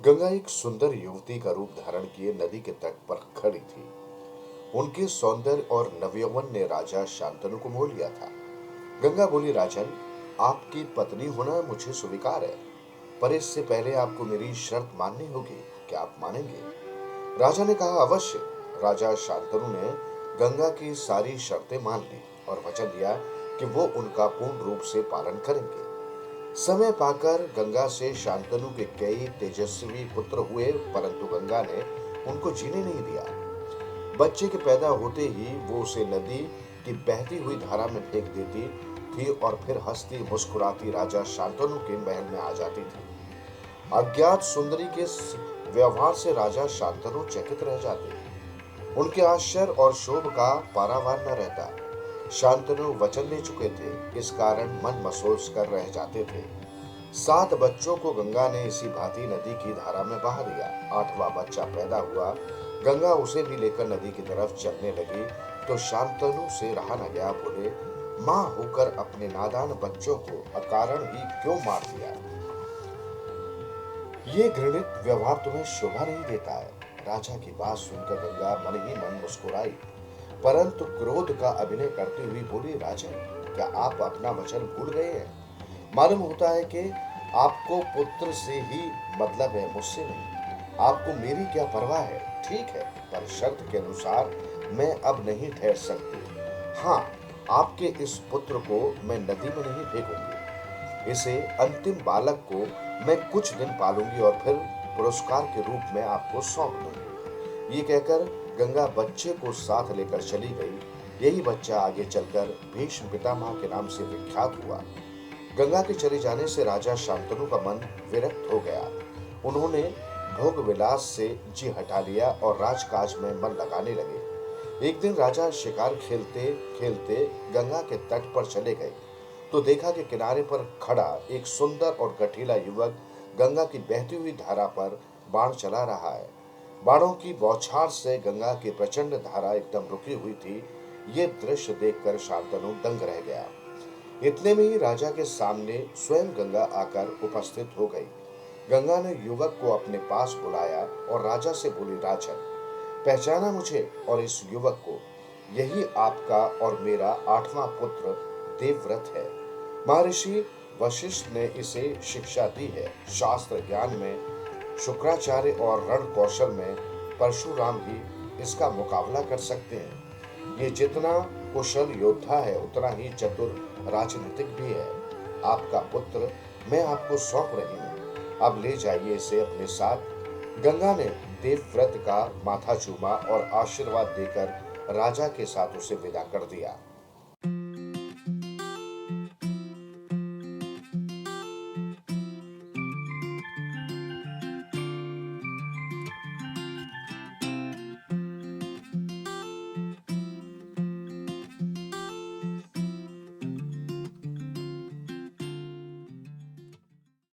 गंगा एक सुंदर युवती का रूप धारण किए नदी के तट पर खड़ी थी। उनके सौंदर्य और नवयौवन ने राजा शांतनु को मोह लिया था। गंगा बोली, राजन, आपकी पत्नी होना मुझे स्वीकार है, पर इससे पहले आपको मेरी शर्त माननी होगी। क्या आप मानेंगे? राजा ने कहा, अवश्य। राजा शांतनु ने गंगा की सारी शर्तें मान ली और वचन दिया कि वो उनका पूर्ण रूप से पालन करेंगे। समय पाकर गंगा से शांतनु के कई तेजस्वी पुत्र हुए, परंतु गंगा ने उनको जीने नहीं दिया। बच्चे के पैदा होते ही वो उसे नदी की बहती हुई धारा में फेंक देती थी और फिर हंसती मुस्कुराती राजा शांतनु के महल में आ जाती थी। अज्ञात सुंदरी के व्यवहार से राजा शांतनु चकित रह जाते। उनके आश्चर्य और शोभ का पारावार न रहता। शांतनु वचन दे चुके थे, इस कारण मन महसूस कर रह जाते थे। 7 बच्चों को गंगा ने इसी भांति नदी की धारा में बहा दिया। 8वां बच्चा पैदा हुआ। गंगा उसे भी लेकर नदी की तरफ चलने लगी तो शांतनु से रहा न गया। बोले, मां होकर अपने नादान बच्चों को अकारण ही क्यों मार दिया? ये घृणित व्यवहार तुम्हें शोभा नहीं देता है। राजा की बात सुनकर गंगा मन ही मन मुस्कुराई, परंतु क्रोध का अभिनय करती हुई बोली, राजन, क्या आप अपना वचन भूल गए हैं? मालूम होता है कि आपको पुत्र से ही मतलब है, मुझसे नहीं। आपको मेरी क्या परवाह है? ठीक है, पर शर्त के अनुसार मैं अब नहीं ठहर सकती। हाँ, आपके इस पुत्र को मैं नदी में नहीं फेंकूंगी। इसे अंतिम बालक को मैं कुछ दिन पालूंगी और फिर पुरस्कार के रूप में आपको सौंप दूंगी। ये कहकर गंगा बच्चे को साथ लेकर चली गई। यही बच्चा आगे चलकर भीष्म पितामह के नाम से विख्यात हुआ। गंगा के चले जाने से राजा शांतनु का मन विरक्त हो गया। उन्होंने भोग विलास से जी हटा लिया और राजकाज में मन लगाने लगे। एक दिन राजा शिकार खेलते खेलते गंगा के तट पर चले गए तो देखा कि किनारे पर खड़ा एक सुंदर और गठीला युवक गंगा की बहती हुई धारा पर बाण चला रहा है। बाणों की बौछार से गंगा की प्रचंड धारा एकदम रुकी हुई थी। ये दृश्य देखकर शांतनु दंग रह गया। इतने में ही राजा के सामने स्वयं गंगा आकर उपस्थित हो गई। गंगा ने युवक को अपने पास बुलाया और राजा से बोली, राजन, पहचाना मुझे और इस युवक को? यही आपका और मेरा 8वां पुत्र देवव्रत है। महर्षि वशिष्ठ ने इसे शिक्षा दी है। शास्त्र ज्ञान में शुक्राचार्य और रण कौशल में परशुराम ही इसका मुकाबला कर सकते हैं। ये जितना कुशल योद्धा है उतना ही चतुर राजनीतिक भी है। आपका पुत्र मैं आपको सौंप रही हूँ। अब ले जाइए इसे अपने साथ। गंगा ने देवव्रत का माथा चूमा और आशीर्वाद देकर राजा के साथ उसे विदा कर दिया।